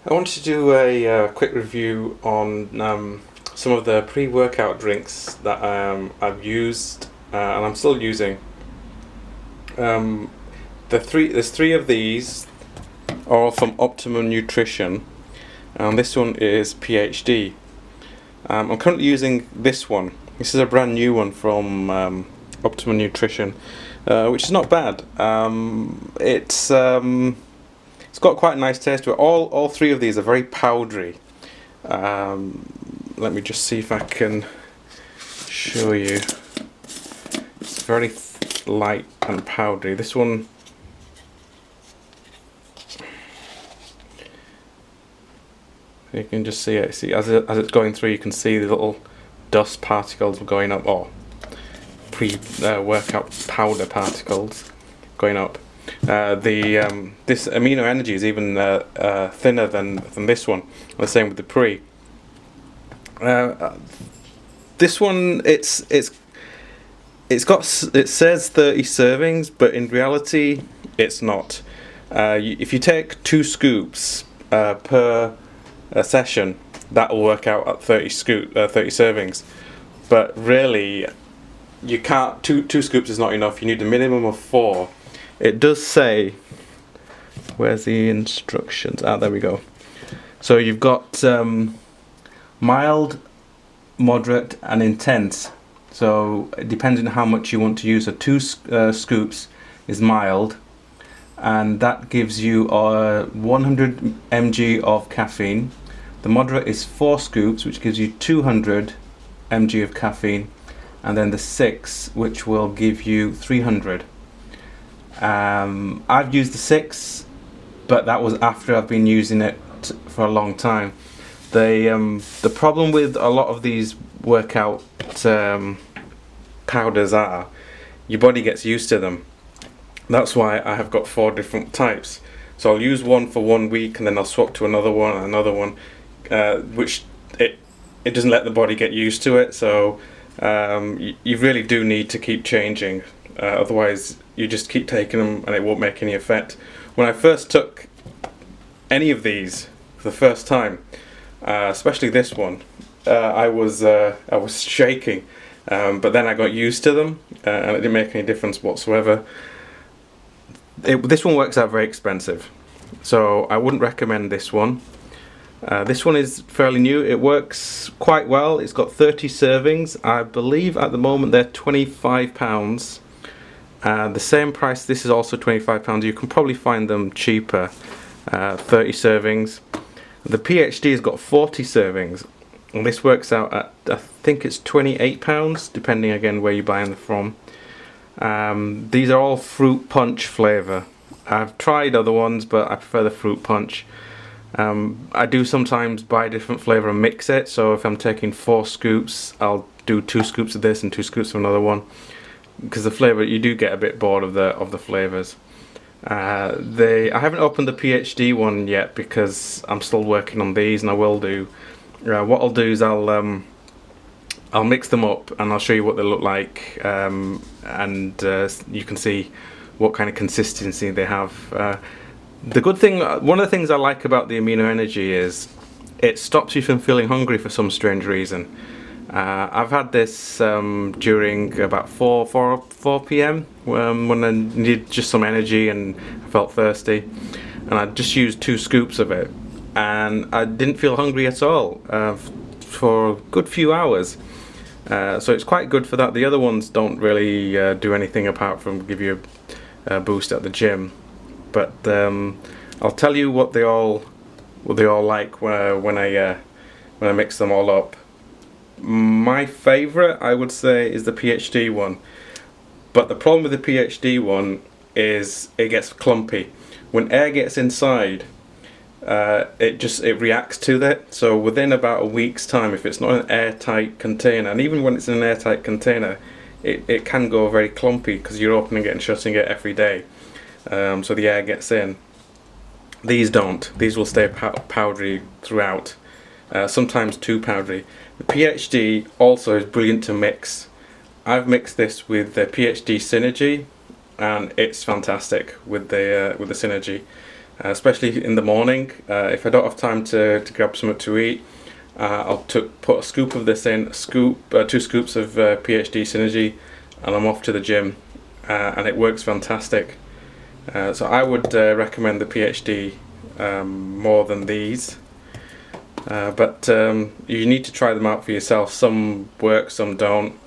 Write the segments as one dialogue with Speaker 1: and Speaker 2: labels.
Speaker 1: I wanted to do a quick review on some of the pre-workout drinks that I've used and I'm still using. There's three of these, all from Optimum Nutrition, and this one is PHD. I'm currently using this one. This is a brand new one from Optimum Nutrition, which is not bad. It's got quite a nice taste to it. All three of these are very powdery. Let me just see if I can show you. It's very light and powdery. This one, you can just see it. See, as it's going through, you can see the little dust particles going up, or pre-workout powder particles going up. This Amino Energy is even thinner than this one. The same with the pre. This one, it says 30 servings, but in reality, it's not. If you take 2 scoops per session, that will work out at 30 servings. But really, you can't. Two scoops is not enough. You need a minimum of 4. It does say, where's the instructions? There we go. So you've got mild, moderate and intense. So depending on how much you want to use, so 2 scoops is mild, and that gives you 100 mg of caffeine. The moderate is 4 scoops, which gives you 200 mg of caffeine, and then the 6, which will give you 300. I've used the 6, but that was after I've been using it for a long time. The problem with a lot of these workout powders are your body gets used to them. That's why I have got 4 different types. So I'll use one for 1 week, and then I'll swap to another one, which it doesn't let the body get used to it. So you really do need to keep changing. Otherwise, you just keep taking them and it won't make any effect. When I first took any of these for the first time, especially this one, I was shaking, but then I got used to them, and it didn't make any difference whatsoever. This one works out very expensive, so I wouldn't recommend this one. This one is fairly new. It works quite well. It's got 30 servings. I believe at the moment they're £25. The same price. This is also £25. You can probably find them cheaper. 30 servings. The PHD has got 40 servings, and this works out at, I think it's £28, depending again where you're buying them from. These are all fruit punch flavour. I've tried other ones, but I prefer the fruit punch. I do sometimes buy a different flavour and mix it. So if I'm taking 4 scoops, I'll do 2 scoops of this and 2 scoops of another one, because the flavour, you do get a bit bored of the flavours. I haven't opened the PHD one yet because I'm still working on these, and I will do. What I'll do is I'll mix them up and I'll show you what they look like, and you can see what kind of consistency they have. The good thing, one of the things I like about the Amino Energy is it stops you from feeling hungry for some strange reason. I've had this during about 4 p.m. When I needed just some energy and I felt thirsty, and I just used 2 scoops of it, and I didn't feel hungry at all for a good few hours. So it's quite good for that. The other ones don't really do anything apart from give you a boost at the gym. But I'll tell you what they all like when I mix them all up. My favourite, I would say, is the PHD one. But the problem with the PHD one is it gets clumpy. When air gets inside, it reacts to that. So within about a week's time, if it's not an airtight container, and even when it's in an airtight container, it can go very clumpy because you're opening it and shutting it every day. So the air gets in. These don't. These will stay powdery throughout. Sometimes too powdery. The PHD also is brilliant to mix. I've mixed this with the PHD Synergy, and it's fantastic with the Synergy. especially in the morning. If I don't have time to grab something to eat, I'll put a scoop of this in, 2 scoops of PHD Synergy, and I'm off to the gym, and it works fantastic. So I would recommend the PHD more than these, but you need to try them out for yourself. Some work, some don't.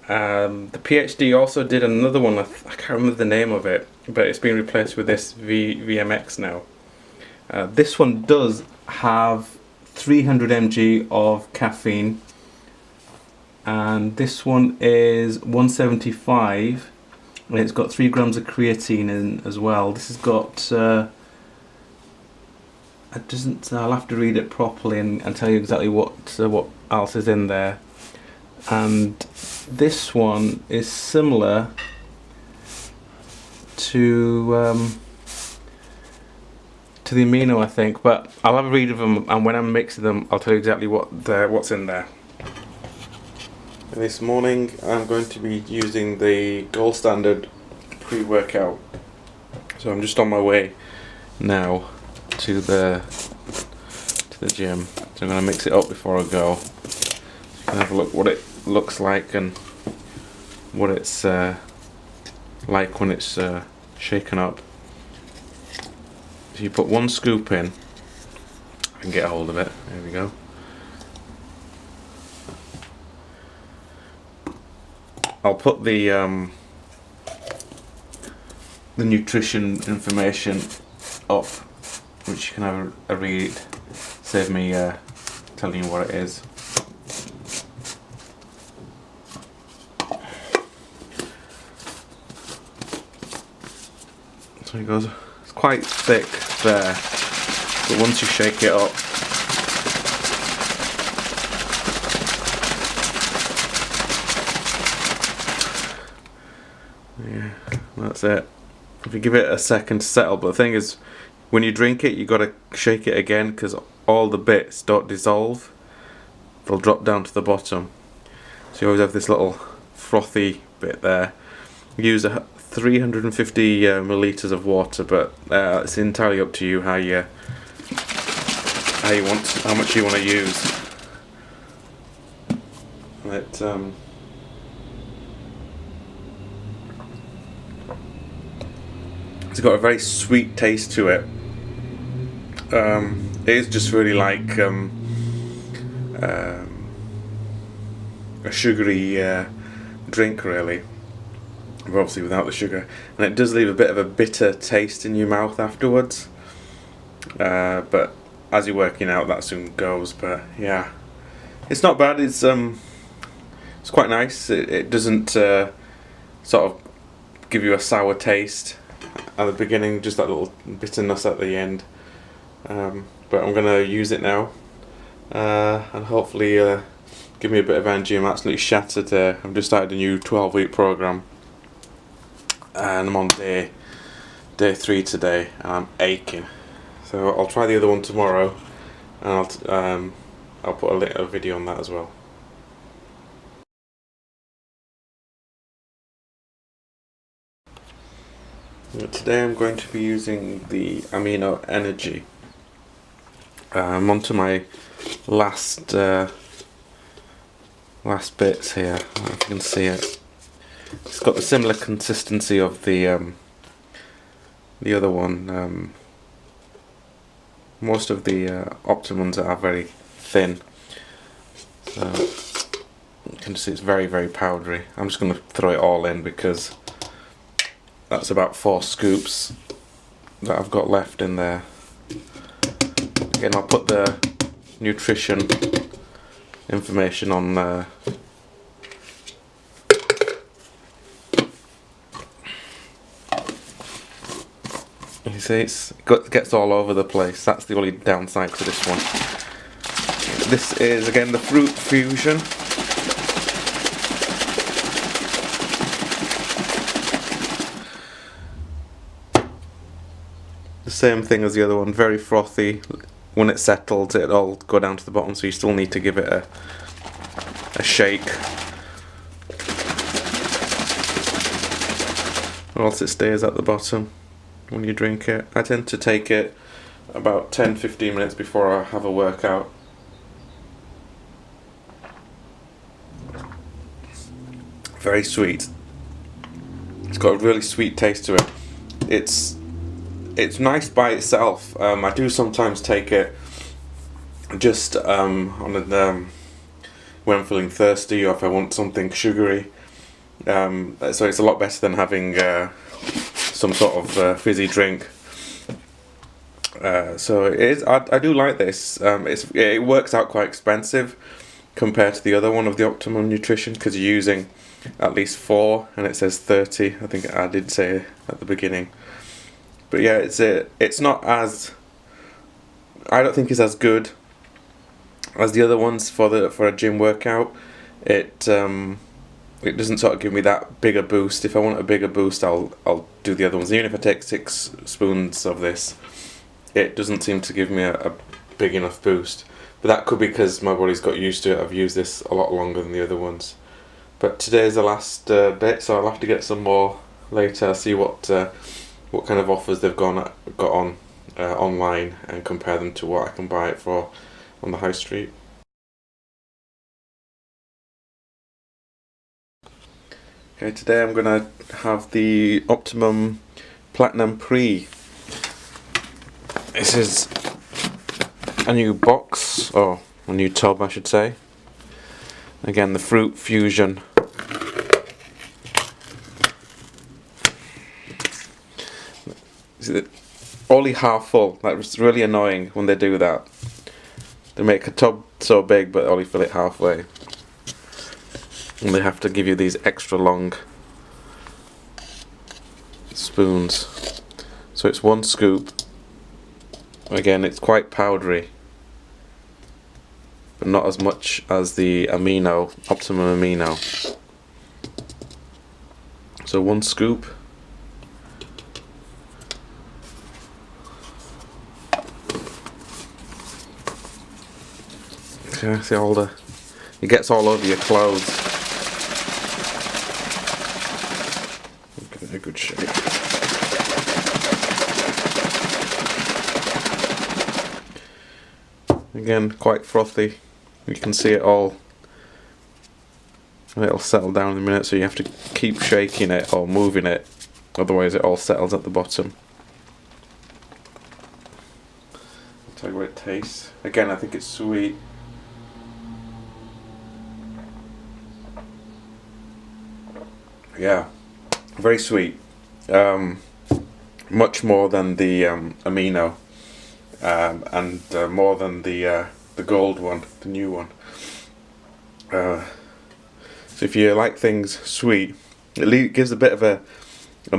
Speaker 1: The PHD also did another one, I can't remember the name of it, but it's been replaced with this VMX now. This one does have 300 mg of caffeine, and this one is 175, and it's got 3 grams of creatine in as well. This has got, I'll have to read it properly and tell you exactly what else is in there. And this one is similar to the Amino, I think, but I'll have a read of them, and when I'm mixing them I'll tell you exactly what's in there. This morning I'm going to be using the gold standard pre-workout, so I'm just on my way now to the gym, so I'm going to mix it up before I go. You can have a look what it looks like and what it's like when it's shaken up. So you put 1 scoop in, I can get a hold of it, there we go. I'll put the nutrition information up, which you can have a read, save me telling you what it is. So it goes, it's quite thick there, but once you shake it up, yeah, that's it. If you give it a second to settle, but the thing is, when you drink it, you got to shake it again, because all the bits don't dissolve, they'll drop down to the bottom. So you always have this little frothy bit there. Use 350 milliliters of water, but it's entirely up to you how much you want to use. It's got a very sweet taste to it. It is just really like a sugary drink, really, but obviously without the sugar, and it does leave a bit of a bitter taste in your mouth afterwards, but as you're working out that soon goes. But yeah, it's not bad. It's quite nice. It doesn't sort of give you a sour taste at the beginning, just that little bitterness at the end. But I'm gonna use it now, and hopefully give me a bit of energy. I'm absolutely shattered. I've just started a new 12-week program, and I'm on day 3 today, and I'm aching. So I'll try the other one tomorrow, and I'll put a little video on that as well. Today I'm going to be using the Amino Energy. I'm onto my last bits here. I don't know if you can see it. It's got the similar consistency of the other one. Most of the Optimums are very thin, so you can see it's very, very powdery. I'm just going to throw it all in because that's about 4 scoops that I've got left in there. Again, I'll put the nutrition information on you see, it gets all over the place. That's the only downside to this one. This is again the Fruit Fusion. The same thing as the other one, very frothy. When it settles, it'll go down to the bottom, so you still need to give it a shake, or else it stays at the bottom. when you drink it. I tend to take it about 10-15 minutes before I have a workout. Very sweet. It's got a really sweet taste to it. It's nice by itself. I do sometimes take it just when I'm feeling thirsty or if I want something sugary. So it's a lot better than having some sort of fizzy drink. So it is. I do like this. It works out quite expensive compared to the other one of the Optimum Nutrition, because you're using at least 4 and it says 30. I think I did say at the beginning. But yeah, it's not as, I don't think it's as good as the other ones for a gym workout. It doesn't sort of give me that bigger boost. If I want a bigger boost, I'll do the other ones. Even if I take 6 spoons of this, it doesn't seem to give me a big enough boost. But that could be because my body's got used to it. I've used this a lot longer than the other ones. But today's the last bit, so I'll have to get some more later. I'll see what kind of offers they've got on online and compare them to what I can buy it for on the high street. Okay, today I'm gonna have the Optimum Platinum Pre. This is a new box, or a new tub I should say. Again, the Fruit Fusion. Only half full. That's really annoying when they do that. They make a tub so big but only fill it halfway. And they have to give you these extra long spoons. So it's 1 scoop. Again, it's quite powdery, but not as much as the Optimum Amino. So 1 scoop. Okay, see it gets all over your clothes. Give it a good shake. Again, quite frothy. You can see it all. It'll settle down in a minute, so you have to keep shaking it or moving it, otherwise it all settles at the bottom. I'll tell you what it tastes. Again, I think it's sweet. Yeah, very sweet. Much more than the Amino, and more than the gold one, the new one. So if you like things sweet, it gives a bit of an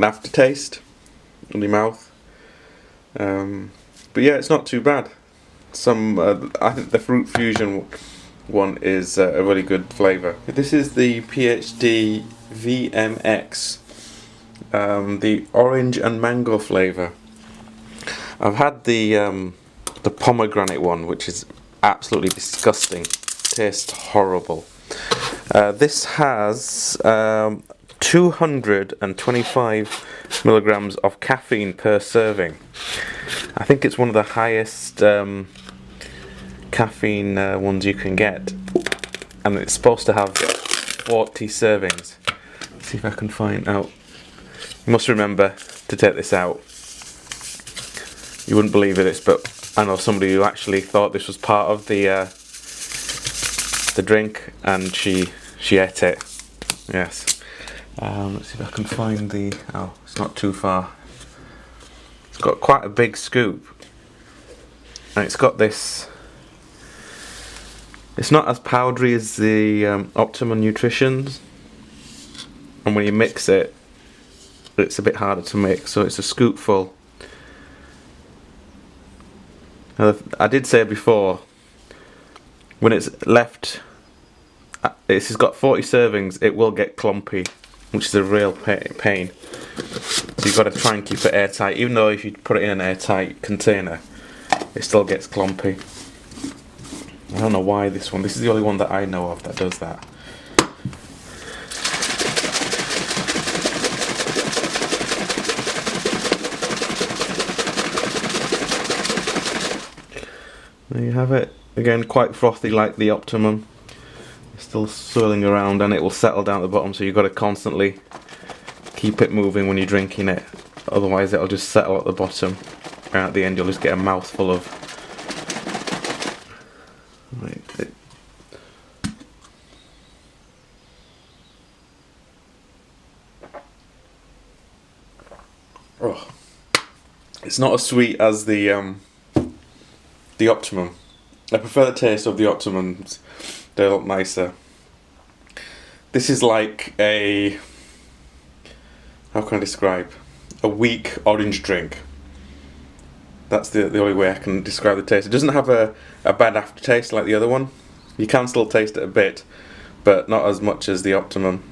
Speaker 1: aftertaste in your mouth. But yeah, it's not too bad. I think the Fruit Fusion one is a really good flavour. This is the PHD VMX, the orange and mango flavour. I've had the pomegranate one, which is absolutely disgusting. Tastes horrible. This has 225 milligrams of caffeine per serving. I think it's one of the highest caffeine ones you can get, and it's supposed to have 40 servings. Let's see if I can find out. You must remember to take this out. You wouldn't believe this, but I know somebody who actually thought this was part of the drink, and she ate it. Yes. Let's see if I can find the. Oh, it's not too far. It's got quite a big scoop, and it's got this. It's not as powdery as the Optimum Nutritions, and when you mix it, it's a bit harder to mix. So it's a scoopful. I did say before, when it's left, it's got 40 servings, it will get clumpy, which is a real pain. So you've got to try and keep it airtight. Even though if you put it in an airtight container, it still gets clumpy. I don't know why this is the only one that I know of that does that. There you have it. Again, quite frothy like the Optimum. Still swirling around, and it will settle down at the bottom, so you've got to constantly keep it moving when you're drinking it. Otherwise it'll just settle at the bottom, and at the end you'll just get a mouthful of... Oh, it's not as sweet as the Optimum. I prefer the taste of the Optimums. They look nicer. This is like a... how can I describe? A weak orange drink. That's the only way I can describe the taste. It doesn't have a bad aftertaste like the other one. You can still taste it a bit, but not as much as the Optimum.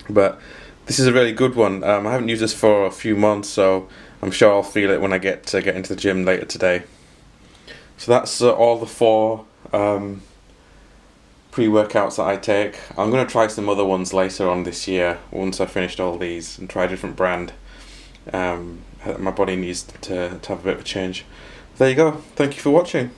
Speaker 1: But this is a really good one. I haven't used this for a few months, so I'm sure I'll feel it when I get into the gym later today. So that's all the 4 pre-workouts that I take. I'm going to try some other ones later on this year once I've finished all these and try a different brand. My body needs to have a bit of a change. There you go. Thank you for watching.